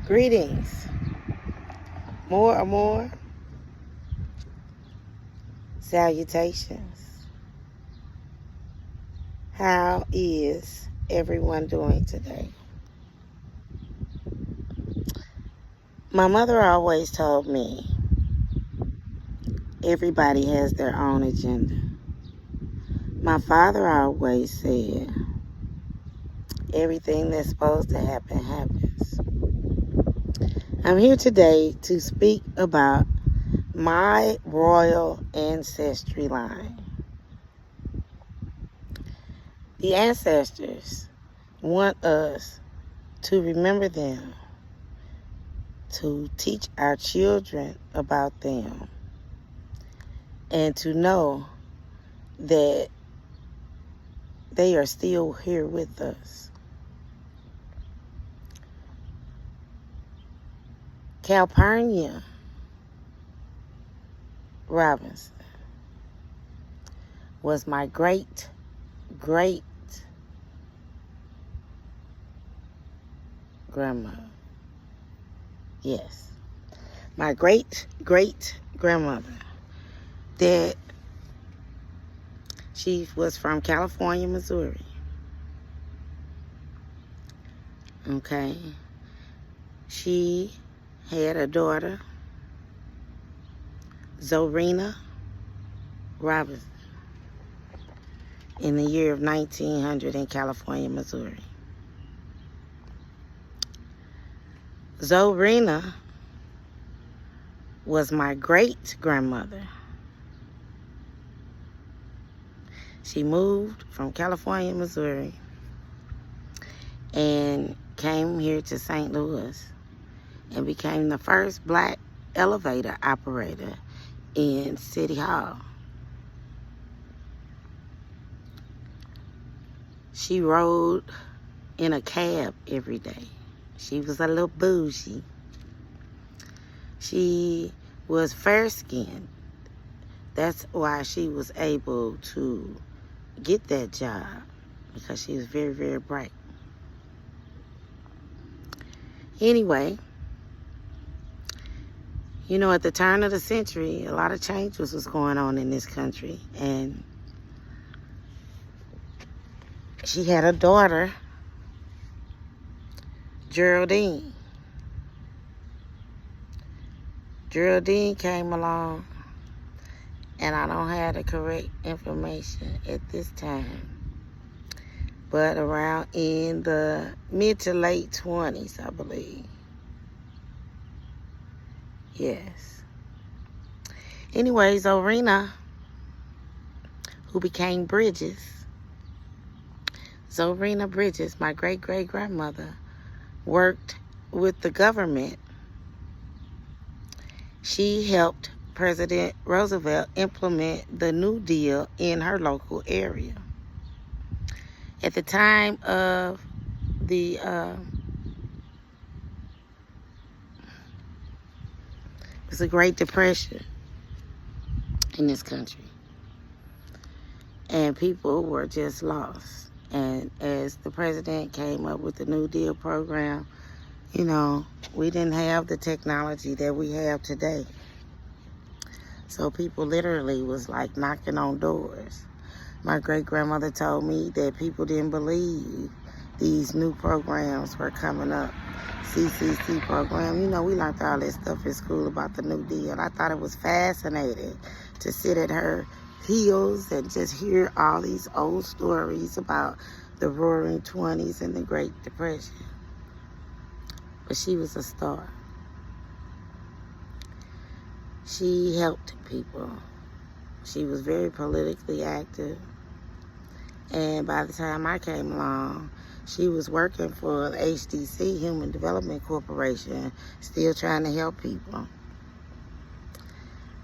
Greetings. More salutations. How is everyone doing today? My mother always told me everybody has their own agenda. My father always said everything that's supposed to happen happens. I'm here today to speak about my royal ancestry line. The ancestors want us to remember them, to teach our children about them, and to know that they are still here with us. Calpurnia Robinson was my great grandmother. Yes, my great grandmother. That she was from California, Missouri. Okay. She had a daughter, Zorina Robinson, in the year of 1900 in California, Missouri. Zorina was my great-grandmother. She moved from California, Missouri, and came here to St. Louis and became the first black elevator operator in City Hall. She rode in a cab every day. She was a little bougie. She was fair-skinned. That's why she was able to get that job, because she was very bright. Anyway, at the turn of the century, a lot of changes was going on in this country, and she had a daughter, Geraldine. Geraldine came along, and I don't have the correct information at this time, but around in the mid to late 20s, I believe. Yes. Anyways, Zorina, who became Bridges, Zorina Bridges, my great-great-grandmother, worked with the government. She helped President Roosevelt implement the New Deal in her local area. At the time of the it was a Great Depression in this country, and people were just lost. And as the president came up with the New Deal program, we didn't have the technology that we have today. So people literally was like knocking on doors. My great-grandmother told me that people didn't believe these new programs were coming up. CCC program. We learned all this stuff in school about the New Deal. I thought it was fascinating to sit at her heels and just hear all these old stories about the Roaring 20s and the Great Depression. But she was a star. She helped people. She was very politically active. And by the time I came along, she was working for HDC, Human Development Corporation, still trying to help people.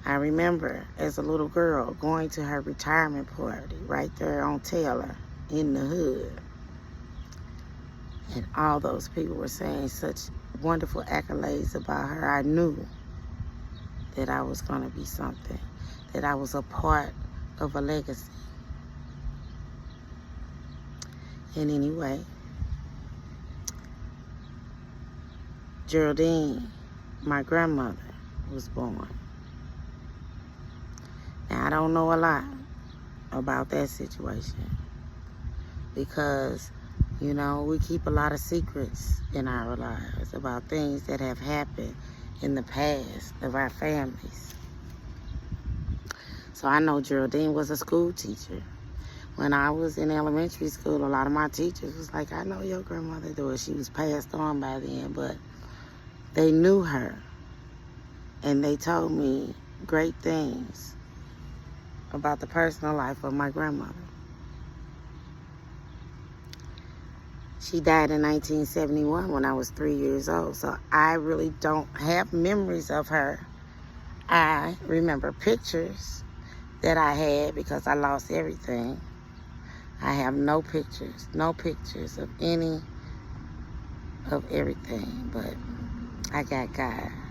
I remember as a little girl going to her retirement party right there on Taylor in the hood. And all those people were saying such wonderful accolades about her. I knew that I was going to be something, that I was a part of a legacy. And anyway, Geraldine, my grandmother, was born. Now, I don't know a lot about that situation because, you know, we keep a lot of secrets in our lives about things that have happened in the past of our families. So I know Geraldine was a school teacher. When I was in elementary school, a lot of my teachers was like, I know your grandmother do it. She was passed on by then, but they knew her. And they told me great things about the personal life of my grandmother. She died in 1971 when I was 3 years old, so I really don't have memories of her. I remember pictures that I had because I lost everything. I have no pictures of any of everything, but I got God.